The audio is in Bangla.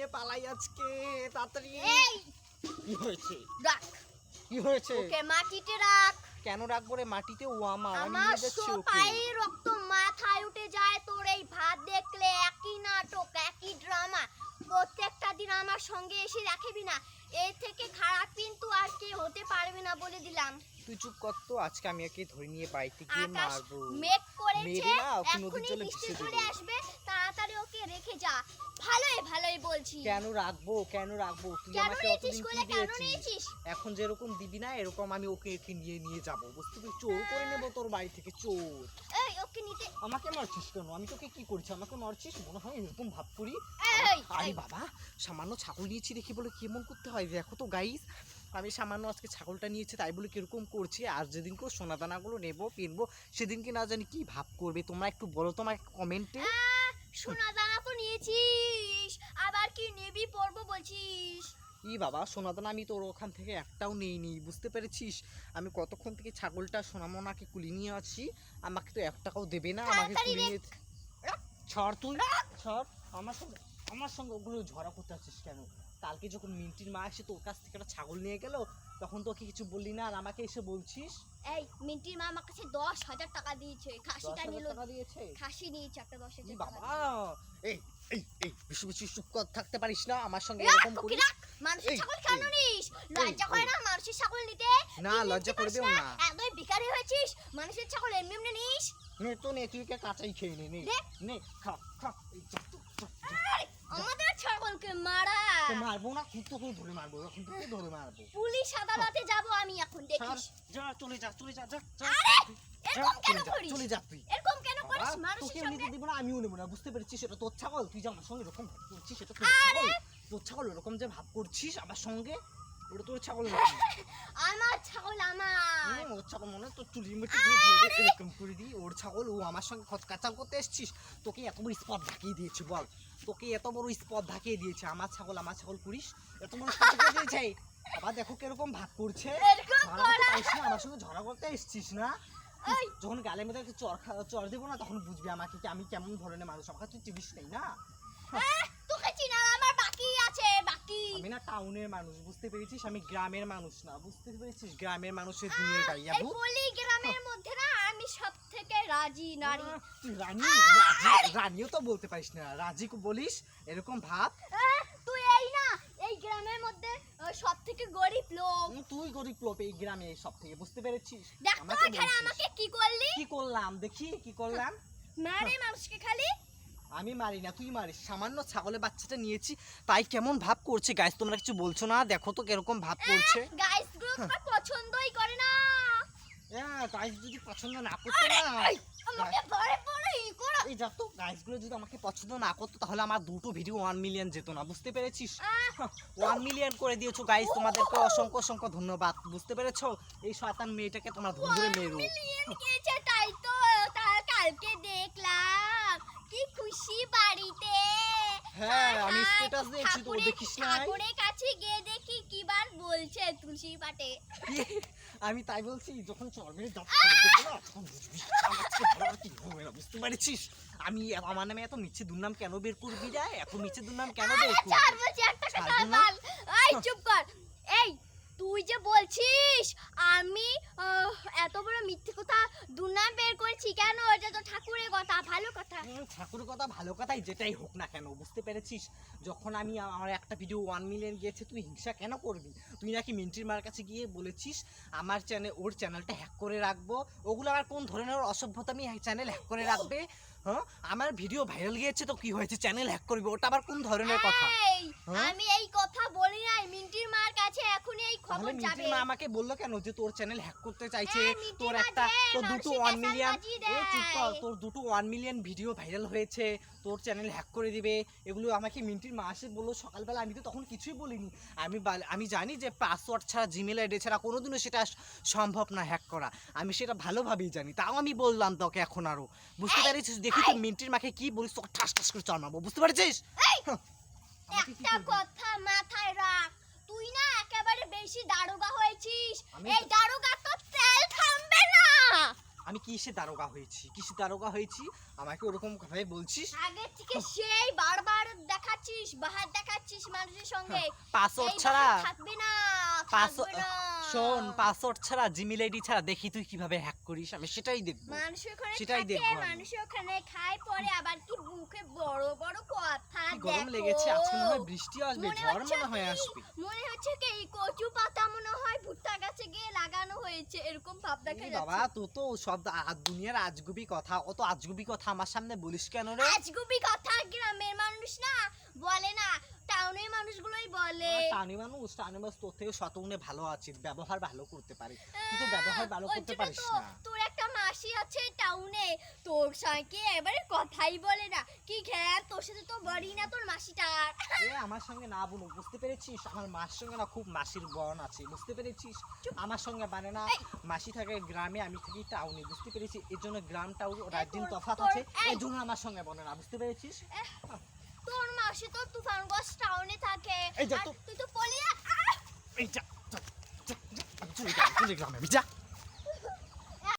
নিয়ে পালাই আজকে তাড়াতাড়ি। এই কি হয়েছে? রাখ। কি হয়েছে? ওকে মাটিতে রাখ। কেন রাখবো রে মাটিতে? ও আমার, আমি আমার নিয়ে যাচ্ছি ওকে। পায়ে রক্ত মাথায় উঠে যায় তোর এই ভাত দেখলে। একই নাটক, একই ড্রামা, প্রত্যেকটা দিন আমার সঙ্গে এসে রাখবি না। এর থেকে খারাপ কিন্তু আর কে হতে পারবে না বলে দিলাম। তুই চুপ কর তো, আজকে আমি একে ধরে নিয়ে বাড়িতে গিয়ে আকাশ মারবো। মেঘ করেছে, মেরে না ওকে নদীর এখনই জলে বৃষ্টি ভেসে চলে দেবো। আসবে, তাড়াতাড়ি ওকে রেখে যা। ভালোই ভালোই বলছি। কেন রাখবো? কেন রাখবো? তুই কেন আমাকে নিয়েছিস অতদিন কোলে? কি কেন দিয়েছিস? নিয়েছিস? এখন যেরকম দিবি না এরকম আমি ওকে একে নিয়ে যাবো, বুঝতে পেরেছিস? চোর করে নেবো তোর বাড়ি থেকে, চোর। এই ওকে নিতে। আমাকে মারছিস কেন? আমি তোকে কি করছি? আমাকে মারছিস? মনে হয় এরকম ভাব করি? এই আরে বাবা, সামান্য ছাগল নিয়েছি দেখি বলে কেমন করতে হয় দেখো তো গাইস। আমি সামান্য আজকে ছাগলটা নিয়েছি তাই বলে কিরকম করছি। আর যেদিন করে সোনাদানাগুলো নেবো কিনবো সেদিনকে না জানি কি ভাব করবে। তোমরা একটু বলো তোমার কমেন্টে। সোনা দানা তো নিয়েছিস, আবার কি নেবি পরবো বলছিস? ই বাবা, সোনাদানা আমি তোর ওখান থেকে একটাও নেইনি, বুঝতে পেরেছিস? আমি কতক্ষণ থেকে ছাগলটা সোনামোনাকে কুলি নিয়ে আছি, আমাকে তো 1 টাকাও দেবে না। আমাকে তাড়াতাড়ি কুলি রে। নিয়ে ছাড় তুই, ছাড়। আমার সঙ্গে ওগুলো ঝগড়া করতে আসছিস কেন? কালকে যখন মিন্টির মা এসে তোর কাছ থেকে একটা ছাগল নিয়ে গেল তখন তোকে কিছু বললি না, আর আমাকে এসে বলছিস। এই মিন্টির মা আমার কাছে 10,000 টাকা দিয়েছে। খাসিটা 10,000 নিল। টাকা দিয়েছে? খাসি নিয়েছে একটা 10,000 ই টাকা বাবা, দিয়ে। এই এই এই বেশি বেশি চুপ করে থাকতে পারিস না আমার সঙ্গে রাখ, এরকম ওকে করিস? রাখ। মানুষের এই, ছাগল কেন এই, নিস? লজ্জা করে না মানুষের ছাগল নিতে? না, তুই লজ্জা নিতে পারিস করবেও না। একদম ভিখারি হয়েছিস। মানুষের ছাগল এমনি এমনি নিস? নে তো, নে, তুই কে কাঁচাই খেয়ে নে, নে দে। নে, খা খা। এই যা তো, যা, যা। এই, আমাদের ছাগলকে মারা। তো মারবো না, খুব তো করে ধরে মারবো, এখন তোকে ধরে মারবো। পুলিশ আদালতে যাব আমি এখন, ছাড়, দেখিস। যা, চলে যা, চলে যা, যা, যা। আরে, যা, এরকম কেন চলে যা, করিস? চলে যা তুই। এরকম কেন করিস বাবা, মানুষের তোকে সঙ্গে? এমনিতে দিব না, আমিও নেবো না, বুঝতে পেরেছিস? এটা তোর ছাগল, তুই যে আমার সঙ্গে এরকম ভাব করছিস, এটা তোর ছাগল। তোর ছাগল এরকম যে ভাব করছিস আমার সঙ্গে, ওটা তোর ছাগল নাকি? আমার ছাগল আমার। ওর ছাগল মনে হয় তোর চুলির মুঠি দিয়ে এরকম করে দিই। ওর ছাগল, ও আমার সঙ্গে কাচাল করতে এসছিস? তোকে এত বড় স্পট ঢাকিয়ে দিয়েছে বল? তোকে এত বড় স্পট ঢাকিয়ে দিয়েছে? আমার ছাগল করিস? এত বড় স্পট ঢাকিয়ে দিয়েছে। আবার দেখো কিরকম ভাগ করছে। এরকম ঝগড়া করতে পারিস না আমার সঙ্গে, ঝগড়া করতে এসছিস না? এই, যখন গালের মধ্যে একটা চর দেবো না তখন বুঝবি আমাকে কি আমি কেমন ধরনের মানুষ। আমাকে তুই চিনিস নাই না? তোকে চিনার আমার বাকি আছে, বাকি। আমি না টাউনের মানুষ, বুঝতে পেরেছিস? আমি গ্রামের মানুষ না, বুঝতে পেরেছিস? গ্রামের মানুষের দুনিয়ার গাড়ি এই যাবো। বলি গ্রামের মধ্যে না আমি সবথেকে রাজি নারী। তুই রানীও তো বলতে পারিস না, রাজি বলিস? এরকম ভাব। তুই এই না, এই গ্রামের মধ্যে সবথেকে গরিব লোক। তুই গরিব লোক এই গ্রামে সব থেকে, বুঝতে পেরেছিস? দেখ তো আমাকে এখানে বলছিস। আমাকে কি করলি? কি করলাম দেখি, কি করলাম? মারে মানুষকে খালি। আমি মারি না, তুই মারিস। সামান্য ছাগলের বাচ্চাটা নিয়েছি তাই কেমন ভাব করছে গাইস, তোমরা কিছু বলছো না? দেখো তো কিরকম ভাব করছে। গাইস গ্রুপ পছন্দই করে না। গাইস যদি পছন্দ না করতো না, আমাকে পরে পরে ই করো। এই যা তো, গাইসগুলো যদি আমাকে পছন্দ না করতো তাহলে আমার 2টো ভিডিও 1 মিলিয়ন যেত না, বুঝতে পেরেছিস? 1 মিলিয়ন করে দিয়েছো গাইস, তোমাদেরকে অসংখ্য অসংখ্য ধন্যবাদ, বুঝতে পেরেছো? এই শয়তান মেয়েটাকে তোমরা ধরে ধরে মেরো। মিলিয়ন গেছে তাই তো, কালকে দেখলাম কি খুশি বাড়িতে। হ্যাঁ, আমি স্ট্যাটাস দিয়েছি তো, দেখিস না? ঠাকুরের কাছে গিয়ে দেখি কি বার বলছে তুলসী পাটে। আমি তাই বলছি, যখন চর্মের দাঁত ফেলে দেবো না তখন বুঝবি আমার থেকে ভালো আর কি হবে না, বুঝতে পেরেছিস? আমি আমার নামে এত মিছে দুর্নাম কেন বের করবি রে? এত মিছে দুর্নাম কেন বের করবি? চার বলছি একটা কথা ছাড়বো না? বল। এই চুপ কর। এই তুই যে বলছিস আমি এত বড় মিথ্যে কথা দুনাম বের করেছি কেন? এটা তো ঠাকুরের কথা, ভালো কথা। ঠাকুরের কথা ভালো কথাই যেটাই হোক না কেন, বুঝতে পেরেছিস? যখন আমি আমার একটা ভিডিও 1 মিলিয়ন গিয়েছে তুই হিংসা কেন করবি? তুই নাকি মিন্টির মার কাছে গিয়ে বলেছিস আমার ওর চ্যানেলটা হ্যাক করে রাখবো। ওগুলো আবার কোন ধরনের অসভ্যতা? আমি চ্যানেল হ্যাক করে রাখবে? হ্যাঁ, আমার ভিডিও ভাইরাল গিয়েছে তো কি হয়েছে? চ্যানেল হ্যাক করবি, ওটা আবার কোন ধরনের কথা? এই আমি এই কথা বলি নাই। মিন্টির মার কাছে এখনই এই খবর তাহলে যাবে। মিন্টির মা আমাকে বললো কেন যে তোর চ্যানেল হ্যাক করতে চাইছে? মিন্টির তোর মা একটা দেয়, তোর দুটো মানসিক 1 মিলিয়ন, বাজি দেয়। চুপ কর, তোর দুটো 1 মিলিয়ন ভিডিও ভাইরাল হয়েছে, তোর চ্যানেল হ্যাক করে দিবে, এগুলো আমাকে মিন্টির মা এসে বললো সকালবেলা। আমি তো তখন কিছুই বলিনি। আমি জানি যে পাসওয়ার্ড ছাড়া, জিমেল আইডি ছাড়া কোনোদিনও সেটা সম্ভব না হ্যাক করা, আমি সেটা ভালোভাবেই জানি, তাও আমি বললাম তোকে এখন আরো, বুঝতে পেরেছিস? দেখি তুই মিন্টির মাকে কি বলিস, তোকে ঠাস ঠাস করে চড় মারবো, বুঝতে পেরেছিস? আমাকে কি একটা করবি? কথা মাথায় রাখ, তুই না একেবারে বেশি দারোগা হয়েছিস। আমি এই দারোগা তো তেল থামবে না। আমি কিসে দারোগা হয়েছি আমাকে ওরকম ভাবে বলছিস? আগে থেকে সেই বারবার দেখাচ্ছিস, বাহার দেখাচ্ছিস মানুষের সঙ্গে। পাসওয়ার্ড এই ছাড়া বাহার থাকবে না, থাকবে না। শোন, পাসওয়ার্ড ছাড়া জিমেল আইডি ছাড়া দেখি তুই কিভাবে হ্যাক করিস, আমি সেটাই দেখবো। মানুষের ওখানে সেটাই থাকে, দেখবো আমি। মানুষের ওখানে খায় পরে আবার কি মুখে বড় বড় কথা কি গরম দেখো। লেগেছে, আজকে মনে হয় বৃষ্টিও আসবে, মনে ঝড় হচ্ছে মনে হয় কি- আসবে। মনে হচ্ছে কি এই কচু পাতা মনে হয় ভুট্টা গাছে গিয়ে লাগানো হয়েছে, এরকম ভাব দেখা এই বাবা, যাচ্ছে। তুই তো সব দুনিয়ার আজগুবি কথা, অত আজগুবি কথা আমার সামনে বলিস কেন রে? আজগুবি কথা গ্রামের মানুষ না বলে না, টাউনের মানুষগুলোই বলে। টানি মানুষ তোর থেকে শতগুণে ভালো আছে, ব্যবহার ভালো করতে পারে, তুই তো ব্যবহার ভালো ওই করতে জন্য পারিস তো না। তোর একটা মাসি আছে টাউনে, তোর সঙ্গে এবারে কথাই বলে না। কি ঘ্যান, তোর সাথে তো বড়ি না তোর মাসিটার। এ আমার সঙ্গে না বোন, বুঝতে পেরেছিস? আমার মার সঙ্গে না খুব মাসির বন আছে, বুঝতে পেরেছিস? আমার সঙ্গে মানে না, মাসি থাকে গ্রামে, আমি থাকি টাউনে, বুঝতে পেরেছিস? এর জন্য গ্রাম টাউন রাজ্যের তফাৎ আছে, এর জন্য আমার সঙ্গে বলে না, বুঝতে পেরেছিস? তোর মাসি তো তুফানগঞ্জ টাউনে থাকে, এই যা আর তো- তুই তো পলিয়া। এই যা, আমি চলে গেলাম, আমি যা।